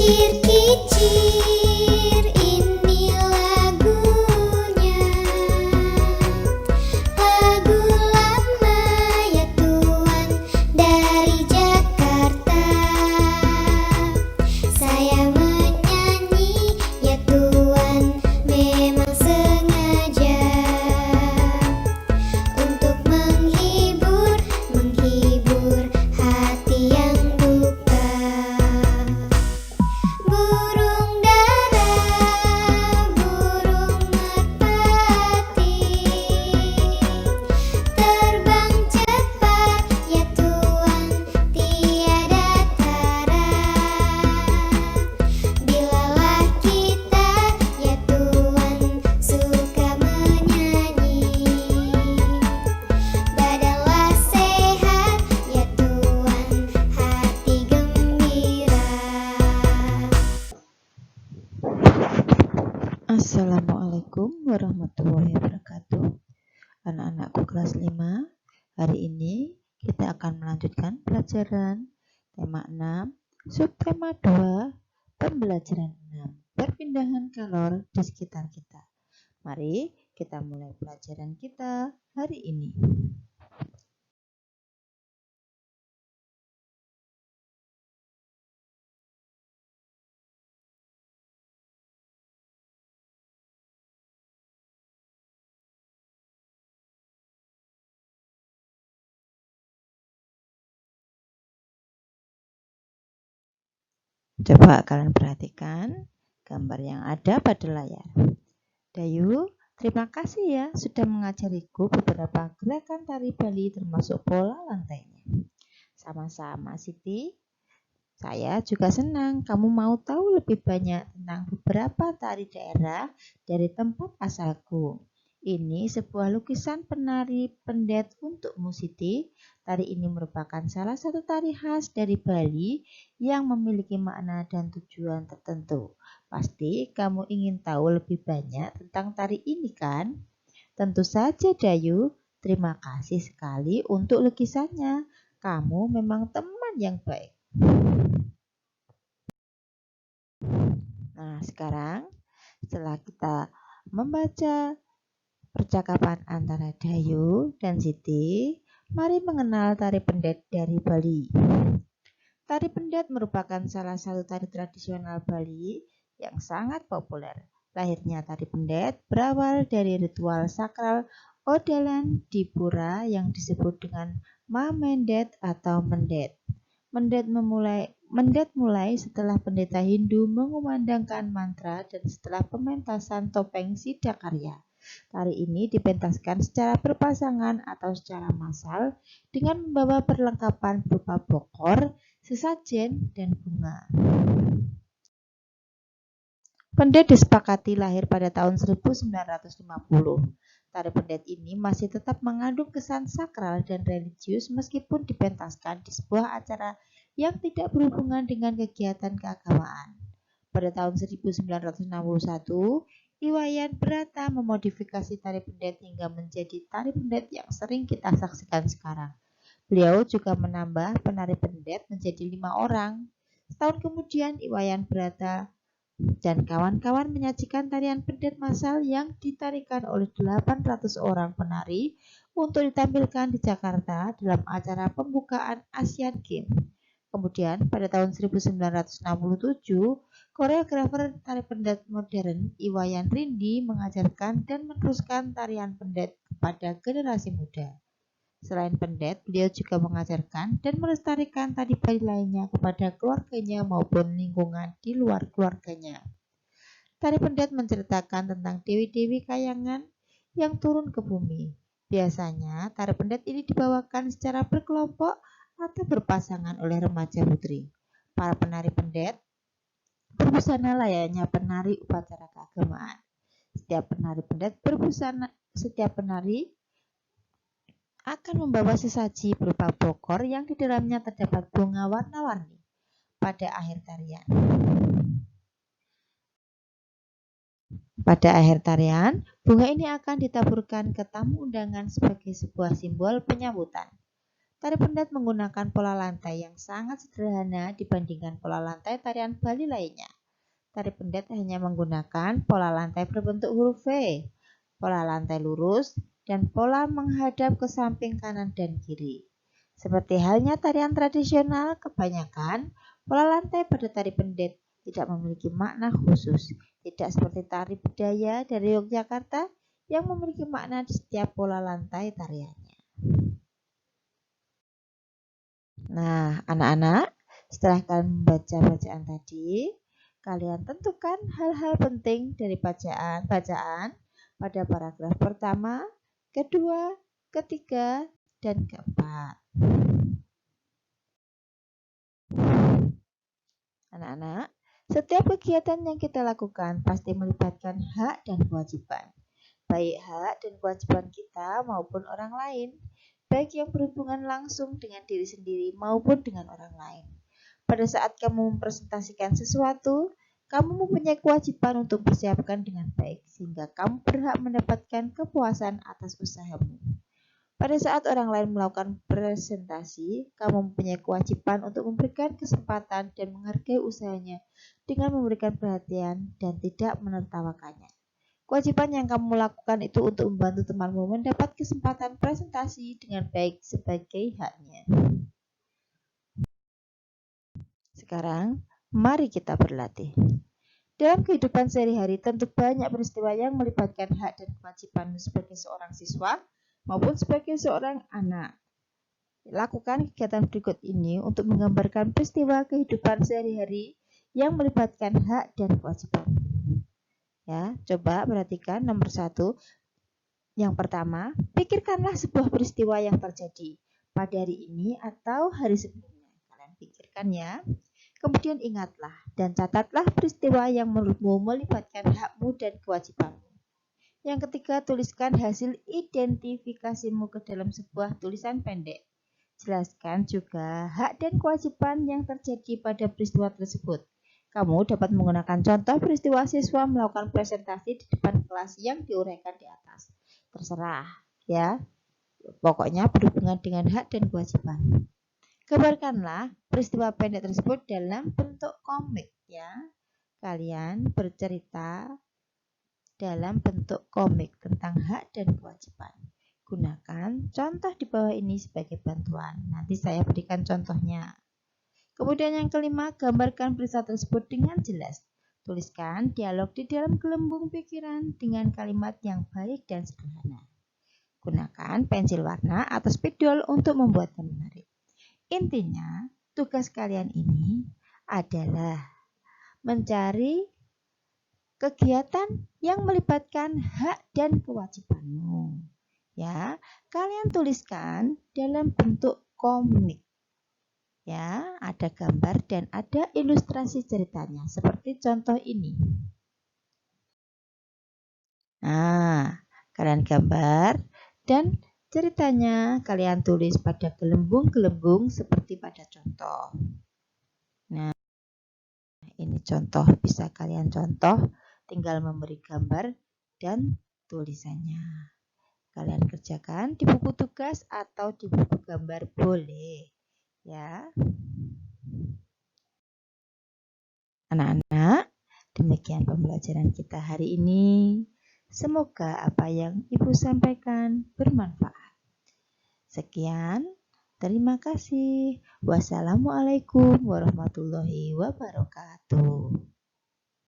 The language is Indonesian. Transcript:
Kicir-kicir ini lagunya, lagu lama ya tuan dari Jakarta. Saya menyanyi ya tuan memang sengaja untuk menghibur hati yang buka. Burung dara, burung merpati, terbang cepat ya tuan tiada tara. Bilalah kita ya tuan suka menyanyi, badanlah sehat ya tuan hati gembira. Assalamualaikum warahmatullahi wabarakatuh. Anak-anakku kelas 5, hari ini kita akan melanjutkan pelajaran tema 6, subtema 2, pembelajaran 6, perpindahan kalor di sekitar kita. Mari kita mulai pelajaran kita hari ini. Coba kalian perhatikan gambar yang ada pada layar. Dayu, terima kasih ya sudah mengajariku beberapa gerakan tari Bali termasuk pola lantainya. Sama-sama Siti. Saya juga senang kamu mau tahu lebih banyak tentang beberapa tari daerah dari tempat asalku. Ini sebuah lukisan penari pendet untukmu Siti. Tari ini merupakan salah satu tari khas dari Bali yang memiliki makna dan tujuan tertentu. Pasti kamu ingin tahu lebih banyak tentang tari ini kan? Tentu saja Dayu, terima kasih sekali untuk lukisannya. Kamu memang teman yang baik. Nah, sekarang setelah kita membaca percakapan antara Dayu dan Siti, mari mengenal tari pendet dari Bali. Tari pendet merupakan salah satu tari tradisional Bali yang sangat populer. Lahirnya tari pendet berawal dari ritual sakral Odalan di Pura yang disebut dengan Mamendet atau mendet. Mendet mulai setelah pendeta Hindu mengumandangkan mantra dan setelah pementasan topeng Sidakarya. Tari ini dipentaskan secara berpasangan atau secara massal dengan membawa perlengkapan berupa bokor, sesajen, dan bunga. Pendet disepakati lahir pada tahun 1950. Tari pendet ini masih tetap mengandung kesan sakral dan religius meskipun dipentaskan di sebuah acara yang tidak berhubungan dengan kegiatan keagamaan. Pada tahun 1961, Iwayan Brata memodifikasi tari pendet hingga menjadi tari pendet yang sering kita saksikan sekarang. Beliau juga menambah penari pendet menjadi 5 orang. Setahun kemudian Iwayan Brata dan kawan-kawan menyajikan tarian pendet massal yang ditarikan oleh 800 orang penari untuk ditampilkan di Jakarta dalam acara pembukaan Asian Games. Kemudian pada tahun 1967, koreografer tari pendet modern Iwayan Rindi mengajarkan dan meneruskan tarian pendet kepada generasi muda. Selain pendet, beliau juga mengajarkan dan melestarikan tari Bali lainnya kepada keluarganya maupun lingkungan di luar keluarganya. Tari pendet menceritakan tentang dewi-dewi kayangan yang turun ke bumi. Biasanya, tari pendet ini dibawakan secara berkelompok atau berpasangan oleh remaja putri. Para penari pendet berbusana layaknya penari upacara keagamaan. Setiap penari akan membawa sesaji berupa bokor yang di dalamnya terdapat bunga warna-warni pada akhir tarian. Bunga ini akan ditaburkan ke tamu undangan sebagai sebuah simbol penyambutan. Tari pendet menggunakan pola lantai yang sangat sederhana dibandingkan pola lantai tarian Bali lainnya. Tari pendet hanya menggunakan pola lantai berbentuk huruf V, pola lantai lurus, dan pola menghadap ke samping kanan dan kiri. Seperti halnya tarian tradisional, kebanyakan pola lantai pada tari pendet tidak memiliki makna khusus, tidak seperti tari budaya dari Yogyakarta yang memiliki makna di setiap pola lantai tariannya. Nah, anak-anak, setelah kalian membaca bacaan tadi, kalian tentukan hal-hal penting dari bacaan pada paragraf pertama, kedua, ketiga, dan keempat. Anak-anak, setiap kegiatan yang kita lakukan pasti melibatkan hak dan kewajiban, baik hak dan kewajiban kita maupun orang lain, baik yang berhubungan langsung dengan diri sendiri maupun dengan orang lain. Pada saat kamu mempresentasikan sesuatu, kamu mempunyai kewajiban untuk persiapkan dengan baik, sehingga kamu berhak mendapatkan kepuasan atas usahamu. Pada saat orang lain melakukan presentasi, kamu mempunyai kewajiban untuk memberikan kesempatan dan menghargai usahanya dengan memberikan perhatian dan tidak menertawakannya. Kewajiban yang kamu lakukan itu untuk membantu temanmu mendapat kesempatan presentasi dengan baik sebagai haknya. Sekarang, mari kita berlatih. Dalam kehidupan sehari-hari, tentu banyak peristiwa yang melibatkan hak dan kewajibanmu sebagai seorang siswa maupun sebagai seorang anak. Lakukan kegiatan berikut ini untuk menggambarkan peristiwa kehidupan sehari-hari yang melibatkan hak dan kewajiban. Ya, coba perhatikan nomor 1. Yang pertama, pikirkanlah sebuah peristiwa yang terjadi pada hari ini atau hari sebelumnya. Kalian pikirkan ya. Kemudian ingatlah dan catatlah peristiwa yang menurutmu melibatkan hakmu dan kewajibanmu. Yang ketiga, tuliskan hasil identifikasimu ke dalam sebuah tulisan pendek. Jelaskan juga hak dan kewajiban yang terjadi pada peristiwa tersebut. Kamu dapat menggunakan contoh peristiwa siswa melakukan presentasi di depan kelas yang diuraikan di atas. Terserah ya, pokoknya berhubungan dengan hak dan kewajiban. Gambarkanlah peristiwa pendek tersebut dalam bentuk komik ya. Kalian bercerita dalam bentuk komik tentang hak dan kewajiban. Gunakan contoh di bawah ini sebagai bantuan. Nanti saya berikan contohnya. Kemudian yang kelima, gambarkan peristiwa tersebut dengan jelas. Tuliskan dialog di dalam gelembung pikiran dengan kalimat yang baik dan sederhana. Gunakan pensil warna atau spidol untuk membuatnya menarik. Intinya, tugas kalian ini adalah mencari kegiatan yang melibatkan hak dan kewajibanmu. Ya, kalian tuliskan dalam bentuk komik. Ya, ada gambar dan ada ilustrasi ceritanya seperti contoh ini. Nah, kalian gambar dan ceritanya kalian tulis pada gelembung-gelembung seperti pada contoh. Nah, ini contoh, bisa kalian contoh, tinggal memberi gambar dan tulisannya. Kalian kerjakan di buku tugas atau di buku gambar boleh. Ya. Anak-anak, demikian pembelajaran kita hari ini. Semoga apa yang Ibu sampaikan bermanfaat. Sekian, terima kasih. Wassalamualaikum warahmatullahi wabarakatuh.